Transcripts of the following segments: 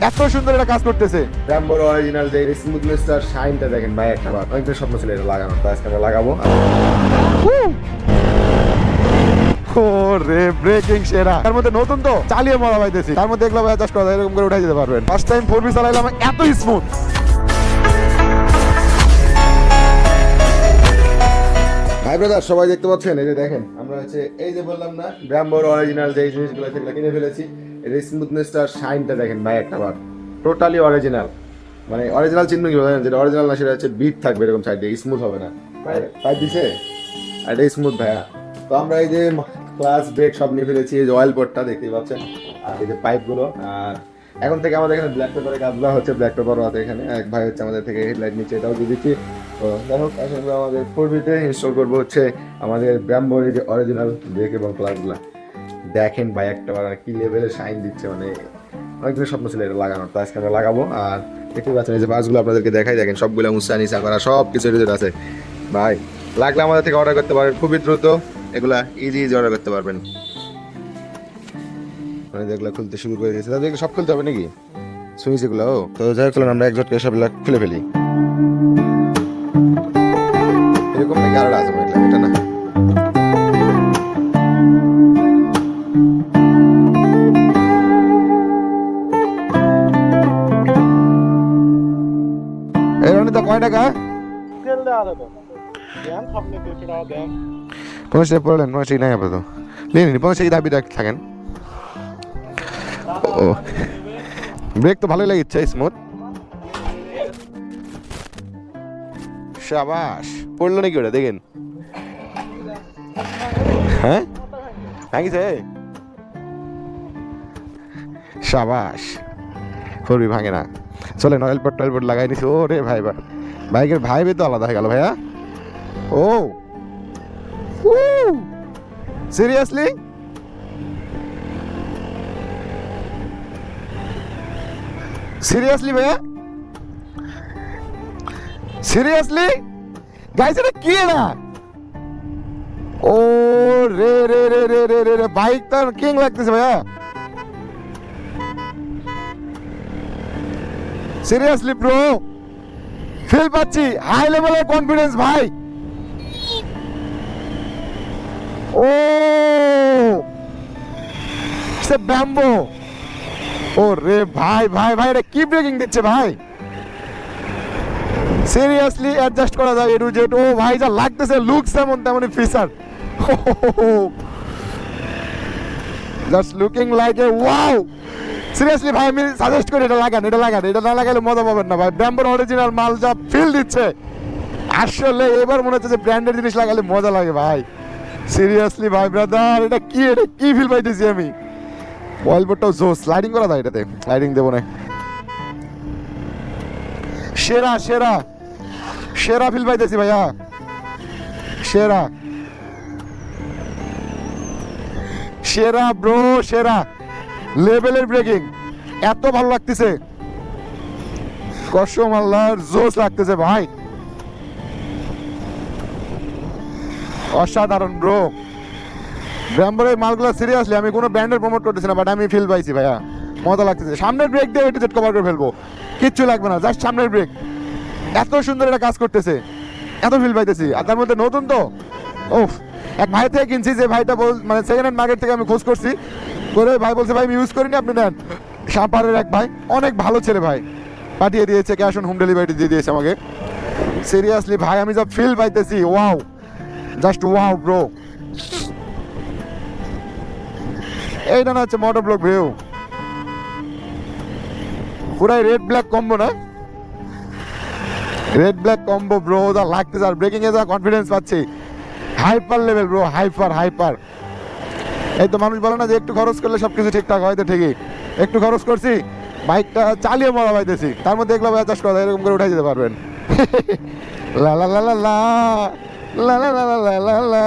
এত সুন্দর এটা কাজ করতেছে। ব্র্যাম্বোর অরিজিনাল যে স্মুথনেসটার শাইনটা দেখেন ভাই, একটা বার অনেকদিন স্বপ্ন ছিল এটা লাগানো, তো আজকে আমরা লাগাবো। ওরে ব্রেকিং সেরা, তার মধ্যে নতুন তো চালিয়ে মজা পাইতেছি। তার মধ্যে এগুলো জাস্ট কথা এরকম করে উঠাই দিতে পারবেন। ফার্স্ট টাইম 4B চালাইলাম, এত স্মুথ। ভাই ব্রাদার সবাই দেখতে পাচ্ছেন, এই যে দেখেন আমরা হচ্ছে এই যে বললাম না ব্র্যাম্বোর অরিজিনাল যে জিনিসগুলো সেগুলো কিনে ফেলেছি। এর স্মুথনেসটার শাইনটা দেখেন ভাই, একটা বার টোটালি অরিজিনাল। মানে অরিজিনাল চিহ্ন কি বলেন, যেটা অরিজিনাল না সেটা হচ্ছে বিট থাকবে এরকম সাইডে, স্মুথ হবে না। পাইপ দিছে আর এটা স্মুথ ভাইয়া। তো আমরা এই যে ক্লাস ব্রেক সব নিয়ে ফেলেছি, এই যে অয়েল বোর্ডটা দেখতেই পাচ্ছেন, আর এই যে পাইপগুলো। আর এখন থেকে আমাদের এখানে ব্ল্যাক পেপারে কাজগুলো হচ্ছে, ব্ল্যাক পেপারও আছে এখানে। এক ভাই হচ্ছে আমাদের থেকে হেডলাইট নিচ্ছে, এটাও দিয়ে দিচ্ছি। তো যাই হোক, এখন আমাদের 4Bতে ইনস্টল করবো হচ্ছে আমাদের ব্র্যাম্বোর এই যে অরিজিনাল ব্রেক এবং ক্লাসগুলো। দেখেন ভাই একটা বার কি লেভেলের শাইন দিচ্ছে, মানে অনেকদিন স্বপ্ন ছিল এটা লাগানোর, তো আজকে আমরা লাগাবো। আর দেখতে পাচ্ছেন এই যে বাসগুলো আপনাদেরকে দেখাই, দেখেন সবগুলো মুসা নিচা করা, সব কিছু আছে ভাই। লাগলে আমাদের থেকে অর্ডার করতে পারবেন খুবই দ্রুত, এগুলা ইজি অর্ডার করতে পারবেন। মানে যেগুলো খুলতে শুরু করে দিয়েছে, তাদের সব খুলতে হবে নাকি সুইচ এগুলো? তো যাই হোক, আমরা একজোটকে সবগুলো খুলে ফেলি। এরকম নাকি আরো আছে এটা না? এই রনিতা কয় টাকা? তেল দেওয়া যাবে দেন, সামনে 200 টাকা দেন। 50 টাকা পড়লেন, 50 টাকা নাই আপাতত নিন, 50 টাকা দাবি থাকেন। ও ব্রেক তো ভালোই লাগিচ্ছে, স্মুথ। শাবাশ, পড়লো নাকি ওটা দেখেন? হ্যাঁ ভাঙিছে, শাবাশ। 4B ভাঙে না। চলেন অয়েল বোর্ড লাগাই নিছি। ও রে ভাই, বাইকের ভাইবে তো আলাদা হয়ে গেল ভাইয়া। ও সিরিয়াসলি? সিরিয়াসলি ভাইয়া, সিরিয়াসলি গাইস, এটা কি না? ও রে রে রে রে রে রে রে, বাইক তার কিং লাগতেছে ভাইয়া। সিরিয়াসলি ব্রো, ফিল পাচ্ছি হাই লেভেলের কনফিডেন্স ভাই। ও সে ব্যাম্বো। ও রে ভাই ভাই ভাই, এটা কি ব্রেকিং দিচ্ছে ভাই। সিরিয়াসলি অ্যাডজাস্ট করা যায় এটু জেড। ও ভাই যা লাগতেছে, লুকস যেমন তেমনই feature, just looking like a wow. Seriously ভাই আমি সাজেস্ট করি এটা লাগান, এটা লাগান, এটা না লাগালে মজা পাবেন না ভাই। ব্র্যাম্বোর অরিজিনাল মাল যা ফিল দিচ্ছে, আসলে এবার মনে হচ্ছে যে ব্র্যান্ডের জিনিস লাগালে মজা লাগে ভাই। সিরিয়াসলি ভাই ব্রাদার, এটা কি ফিল পাইতেছি আমি। অয়েল বোর্ডটাও জোস, স্লাইডিং করা যায় এটাতে, স্লাইডিং দেবো না। সেরা সেরা সেরা ফিল পাইতেছি ভাইয়া, সেরা সেরা ব্রো, সেরা লেভেলের ব্রেকিং, এত ভালো লাগতেছে, কসম আল্লাহর জোস লাগতেছে ভাই, অসাধারণ ব্রো। ব্র্যাম্বোর এই মালগুলো সিরিয়াসলি আমি কোনো ব্র্যান্ডের প্রমোট করতেছি না, বাট আমি ফিল পাইছি ভাইয়া, মজা লাগতেছে। সামনের ব্রেক দিয়ে একটু জেট কভার করে ফেলবো, কিচ্ছু লাগবে না, জাস্ট সামনের ব্রেক। এত সুন্দর এটা কাজ করতেছে, এত ফিল পাইতেছি। আর তার মধ্যে নতুন তো, ওফ। এক ভাই থেকে কিনছি, যে ভাইটা মানে সেকেন্ড হ্যান্ড মার্কেট থেকে আমি খোঁজ করছি করে, ভাই বলছে ভাই আমি ইউজ করিনি, আপনি নেন। সাপারের এক ভাই, অনেক ভালো ছেলে ভাই, পাঠিয়ে দিয়েছে, ক্যাশ অন হোম ডেলিভারি দিয়ে দিয়েছে আমাকে। সিরিয়াসলি ভাই আমি যা ফিল পাইতেছি, ওয়াও, জাস্ট ওয়াও ব্রো। এইটা না হচ্ছে মোটর ব্লক ভিউ, পুরাই রেড ব্ল্যাক কম্বো না, রেড ব্ল্যাক কম্বো ব্রো, যা লাগতেছে। আর ব্রেকিং এ যা কনফিডেন্স পাচ্ছি, হাইপার লেভেল ব্রো, হাইপার। এই তো মানুষ বলে না যে একটু খরচ করলে সবকিছু ঠিকঠাক হয়, তো ঠিকই একটু খরচ করছি, বাইকটা চালিয়ে মজা পাইতেছি। তার মধ্যে এগুলো চাষ করা এরকম করে উঠাই দিতে পারবেন। লা লা লা লা লা লা লা লা লা লা লা।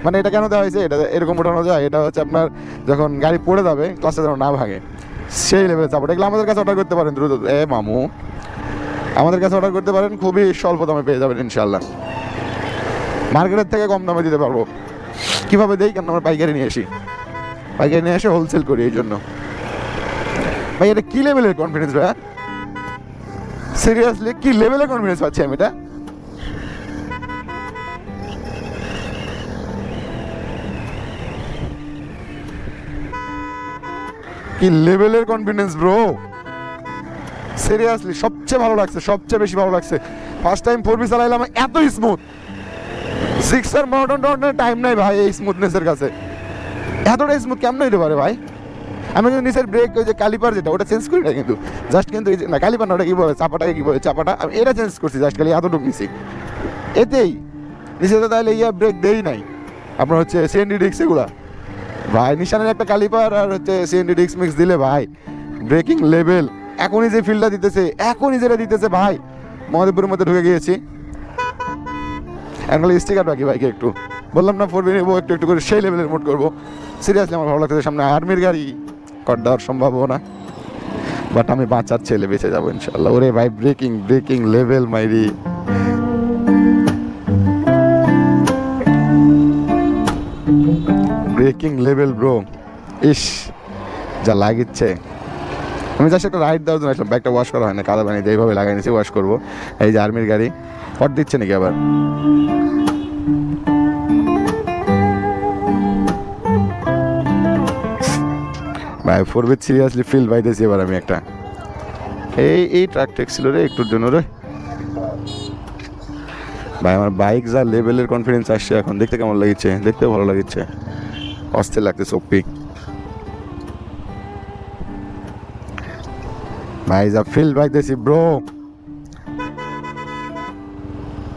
মানে এটা কেন দেওয়া হয়েছে, এটা এরকম উঠানো যায়, এটা হচ্ছে আপনার যখন গাড়ি পড়ে যাবে ক্লাসটা যেন না ভাঙে, সেই লেভেলের সাপোর্ট। এগুলো আমাদের কাছে অর্ডার করতে পারেন দ্রুত। মামু আমাদের কাছে অর্ডার করতে পারেন, খুবই স্বল্প দামে পেয়ে যাবেন ইনশাল্লাহ, মার্কেটের থেকে কম দামে দিতে পারবো। কীভাবে দেই, কেন আমরা পাইকারি নিয়ে আসি, পাইকারি নিয়ে এসে হোলসেল করি, এই জন্য ভাই এটা কি লেভেলের কনফিডেন্স ভাই? সিরিয়াসলি কি লেভেলের কনফিডেন্স পাচ্ছি আমি এটা? কি লেভেলের কনফিডেন্স ব্রো, সিরিয়াসলি সবচেয়ে ভালো লাগছে, সবচেয়ে বেশি ভালো লাগছে। ফার্স্ট টাইম 4V চালাইলাম, এত স্মুথ। 6 মডার্ন টাইম নাই ভাই এই স্মুথনেসের কাছে। এতটা স্মুথ কেমন হইতে পারে ভাই? আমি কিন্তু নিচের ব্রেক ওই যে কালিপার যেটা ওটা চেঞ্জ করি না কিন্তু, জাস্ট কিন্তু না কালিপার না, ওটা কি বলে চাপাটাকে কি বলে চাপাটা, আমি এটা চেঞ্জ করছি জাস্ট খালি এতটুকু নিছি এতেই। নিচে তো তাহলে ব্রেক দেই নাই আপনার হচ্ছে সিএনডি ডিস্ক এগুলা ভাই, নিশানের একটা কালিপার আর হচ্ছে সিএনডি ডিস্ক মিক্স দিলে ভাই ব্রেকিং লেভেল। এখনই যে ফিল্ডটা দিতেছে, এখনই যেটা দিতেছে ভাই, মহাদেবপুরের মধ্যে ঢুকে গিয়েছি। এখন স্টিকার বাকি বাইকে একটু, বললাম না 4V নেবো, একটু একটু করে সেই লেভেলের মোড করবো। সিরিয়াসলি আমার ভালো লাগতেছে। সামনে আর্মির গাড়ি কর দেওয়ার সম্ভাবনা, বাট আমি বাঁচার ছেলে, বেঁচে যাবো ইনশাল্লাহ। ওরে ভাই ব্রেকিং লেভেল মাইরি, ব্রেকিং লেভেল ব্রো। ইস যা লাগিচ্ছে। আমি জাস্ট একটা রাইড দেওয়ার জন্য আসলাম, ব্যাগটা ওয়াশ করা হয় না, কাদা পানি দিয়ে এইভাবে লাগাই নিয়েছি, ওয়াশ করবো। এই যে আর্মির গাড়ি হট দিচ্ছে নাকি আবার? ভাই 4V সিরিয়াসলি ফিল পাইতেছি এবার আমি একটা। এই ট্রাক টেক ছিল রে একটুর জন্য রে ভাই। আমার বাইক যা লেভেলের কনফিডেন্স আসছে এখন, দেখতে কেমন লাগছে? দেখতেও ভালো লাগছে, অস্থির লাগতেছে ওপি ভাই, যা ফিল পাইতেছি ব্রো,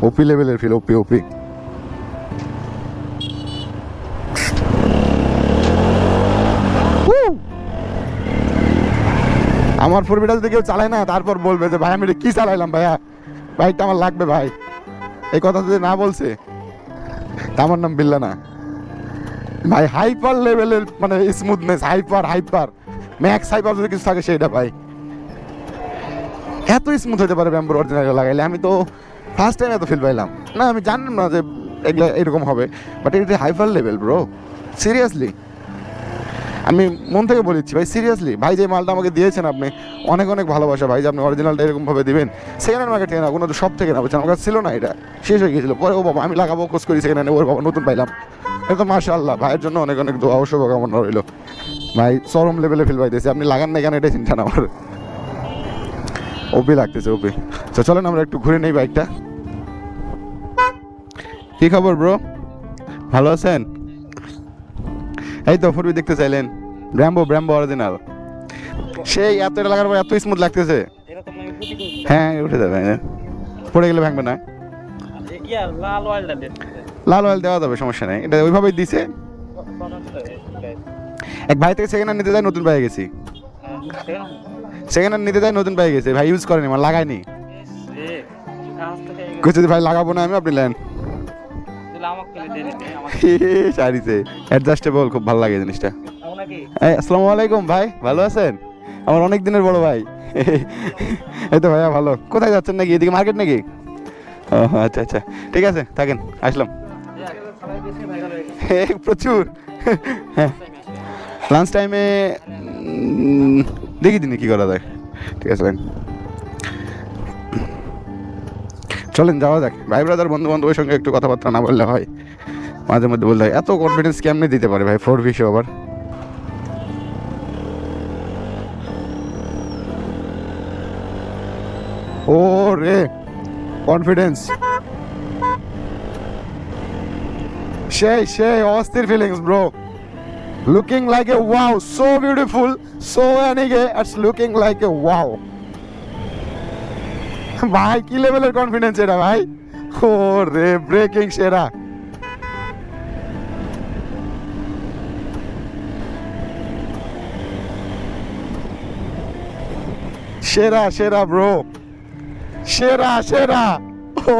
ওপি লেভেলের ফিল, ওপি। আমার 4Vটা যদি কেউ চালায় না তারপর বলবে যে ভাই আমি এটা কি চালাইলাম ভাইয়া, বাইকটা আমার লাগবে ভাই, এই কথা যদি না বলছে তা আমার নাম বিল্লা না ভাই। হাইপার লেভেলের মানে স্মুথনেস, হাইপার ম্যাক্স হাইপার যদি কিছু থাকে সেটা ভাই। এত স্মুথ হতে পারে ব্যাম্বোর অরিজিনাল লাগাইলে? আমি তো ফার্স্ট টাইম এত ফিল পাইলাম না, আমি জানলাম না যে এগুলো এরকম হবে, বাট এটা হাইপার লেভেল ব্রো। সিরিয়াসলি আমি মন থেকে বলেছি ভাই, সিরিয়াসলি ভাই যে মালটা আমাকে দিয়েছেন আপনি, অনেক অনেক ভালোবাসা ভাই যে আপনি অরিজিনালটা এরকমভাবে দিবেন। সেকেন্ড হ্যান্ড মার্কেট থেকে না, কোনো সব থেকে না, বুঝছেন? আমার কাছে ছিল না, এটা শেষ হয়ে গিয়েছিল। পরে ও বাবা আমি লাগাবো খোঁজ করি, সেকেন্ড হ্যান্ডে ওর বাবা নতুন পাইলাম। এটা তো মাশাআল্লাহ, ভাইয়ের জন্য অনেক অনেক দোয়া ও শুভকামনা রইল ভাই। চরম লেভেলে ফিল পাইতেছি, আপনি লাগান না কেন এটাই চিন্তা না আমার, ওপি লাগতেছে ওপি। তো চলেন আমরা একটু ঘুরে নেই বাইকটা। কি খবর ব্রো, ভালো আছেন? এই তো 4V দেখতে চাইলেন, ব্র্যাম্বো অরিজিনাল। সেই এত এটা লাগার পর এত স্মুথ লাগতেছে। হ্যাঁ উঠে যাবে, পড়ে গেলে ভাঙবে না। লাল অয়েল দেওয়া যাবে, সমস্যা নেই, এটা ওইভাবেই দিছে। এক ভাই থেকে সেকেন্ড হ্যান্ড নিতে যায়, নতুন পেয়ে গেছি। সেকেন্ড হ্যান্ড নিতে যায়, নতুন পেয়ে গেছে ভাই, ইউজ করেনি, মানে লাগায়নি। কিছু ভাই লাগাবো না আমি, আপনি নেন। সারিছে অ্যাডজাস্টেবল, খুব ভালো লাগে জিনিসটা। আসসালামু আলাইকুম ভাই, ভালো আছেন? আমার অনেক দিনের বড় ভাই। এই তো ভাইয়া ভালো। কোথায় যাচ্ছেন নাকি? এদিকে মার্কেট নাকি? ও আচ্ছা আচ্ছা, ঠিক আছে থাকেন, আসলাম। প্রচুর। হ্যাঁ লাঞ্চ টাইমে দেখি দিনে কি করা যায়। ঠিক আছে চলেন যাওয়া যাক। ভাই ব্রাদার বন্ধু বান্ধবের সঙ্গে একটু কথাবার্তা না বললে হয়, মাঝে মধ্যে বলতে হয়। এত কনফিডেন্স কেমনে দিতে পারে ভাই 4V আবার? ও রে কনফিডেন্স, সেই অস্থির feelings bro. Looking like a wow, so beautiful, so anyway, it's looking like a wow ভাই। কি লেভেলের কনফিডেন্স এটা ভাই, ও রে ব্রেকিং সেরা। সেরা ব্রো, সেরা। ও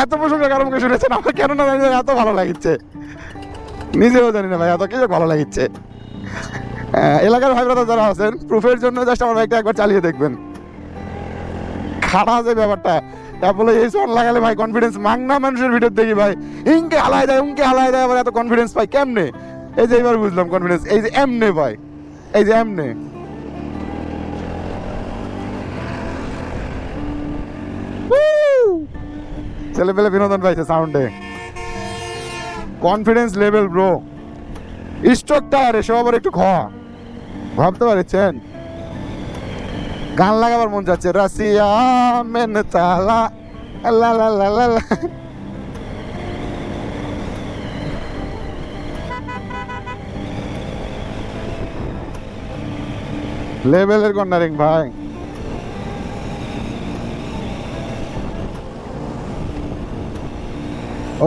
এত প্রশংসা কারো মুখে শুনেছেন, আমার কেন না জানি এত ভালো লাগছে, নিজেও জানি না ভাই এত কিছু ভালো লাগছে। এলাকার ভাই ব্রাদার যারা আছেন, প্রুফের জন্য জাস্ট আমার বাইকটা একবার চালিয়ে দেখবেন। খারাপ যে ব্যাপারটা, তারপরে এই সন লাগালে ভাই কনফিডেন্স মাংনা মানুষের ভিতর দেখি ভাই, ইনকে হালাই দেয় আবার এত কনফিডেন্স পাই কেমনে? এই যে এবার বুঝলাম কনফিডেন্স, এই যে এমনে ভাই, এই যে এমনে ছেলে পেলে বিনোদন পাইছে সাউন্ডে। Confidence level bro. স্ট্রোকটা আর এসব আবার একটু ভাবতে পারছেন। গান লাগাবার মন যাচ্ছে, রাশিয়া মেন তালা লা লা লা লা লা। লেভেলের কর্নারিং ভাই।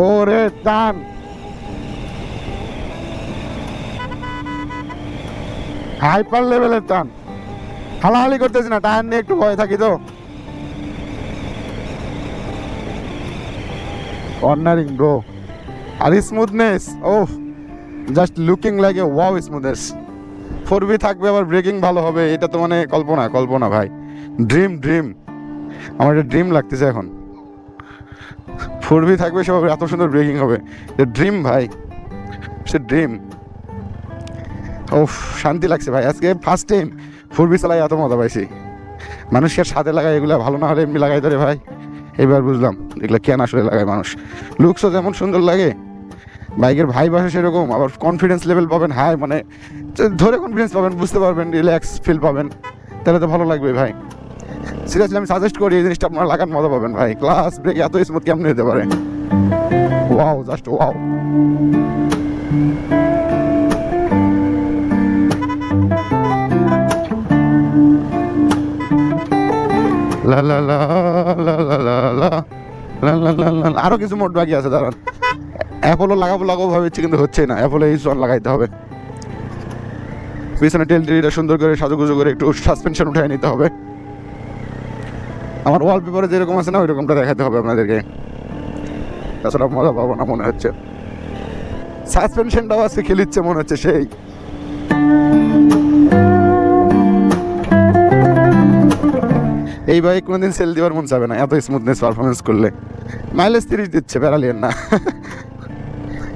ওরে টান, হাইপার লেভেলের টান। হালাহালি করতেছি না, টায়ার নিয়ে একটু ভয় থাকি তো। কর্নারিং ব্রো, আর smoothness, oh just looking like a wow smoothness. 4B থাকবে, আবার ব্রেকিং ভালো হবে, এটা তো মানে কল্পনা ভাই। ড্রিম আমার একটা ড্রিম লাগতেছে এখন। 4B থাকবে, সব এত সুন্দর ব্রেকিং হবে, ড্রিম ভাই, সে ড্রিম। ওফ শান্তি লাগছে ভাই, আজকে ফার্স্ট টাইম 4B চালাই এত মজা পাইছি। মানুষকে সাথে লাগায়, এগুলো ভালো না হলে এমনি লাগাই ধরে ভাই। এবার বুঝলাম এগুলো কেন আসলে লাগায় মানুষ। লুকসও যেমন সুন্দর লাগে, বাইকের ভাই বাসা সেরকম, আবার কনফিডেন্স লেভেল পাবেন হাই, মানে ধরে কনফিডেন্স পাবেন, বুঝতে পারবেন, রিল্যাক্স ফিল পাবেন, তাহলে তো ভালো লাগবে ভাই। সিরিয়াসলি আমি সাজেস্ট করি এই জিনিসটা আপনারা লাগান, মজা পাবেন ভাই। ক্লাস ব্রেক এত স্মুথ কেমন হতে পারে, ওয়াও জাস্ট ওয়াও। লা লা লা লা লা লা লা লা লা লা লা। আরো কিছু মোড বাকি আছে, দাঁড়ান। অ্যাপোলো লাগাবো ভাবেছি, কিন্তু হচ্ছে না। অ্যাপোলো H1 লাগাইতে হবে। পিছনে টেল টিটা সুন্দর করে সাজুগুজু করে একটু সাসপেনশন উঠাই নিতে হবে। আমার ওয়ালপেপারে যেরকম আছে না, ওই রকমটা দেখাতে হবে আপনাদেরকে, তাছাড়া মজা পাবো না মনে হচ্ছে। সাসপেনশনটাও আছে, খেলিচ্ছে মনে হচ্ছে সেই। এই বাইক কোনোদিন সেল দেওয়ার মন চাবে না, এত স্মুথনেস পারফরমেন্স করলে। মাইলেজ 30 দিচ্ছে, প্যারালিয়ান না,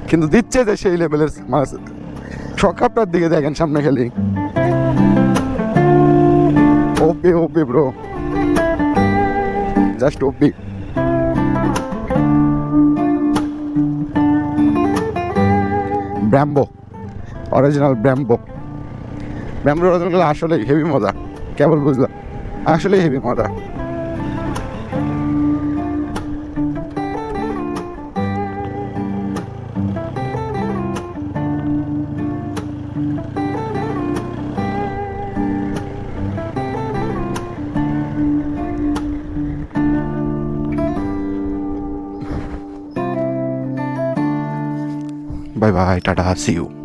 কিন্তু দিচ্ছে যে সেই লেভেলের। শকআপটার দিকে দেখেন সামনে খালি, ওপি ব্রো, জাস্ট ওপি। ব্র্যাম্বো অরিজিনাল, ব্র্যাম্বো অরিজিনাল আসলে হেভি মজা, কেবল বুঝলাম আসলে হেভি মজা। Bye bye, Tata, see you.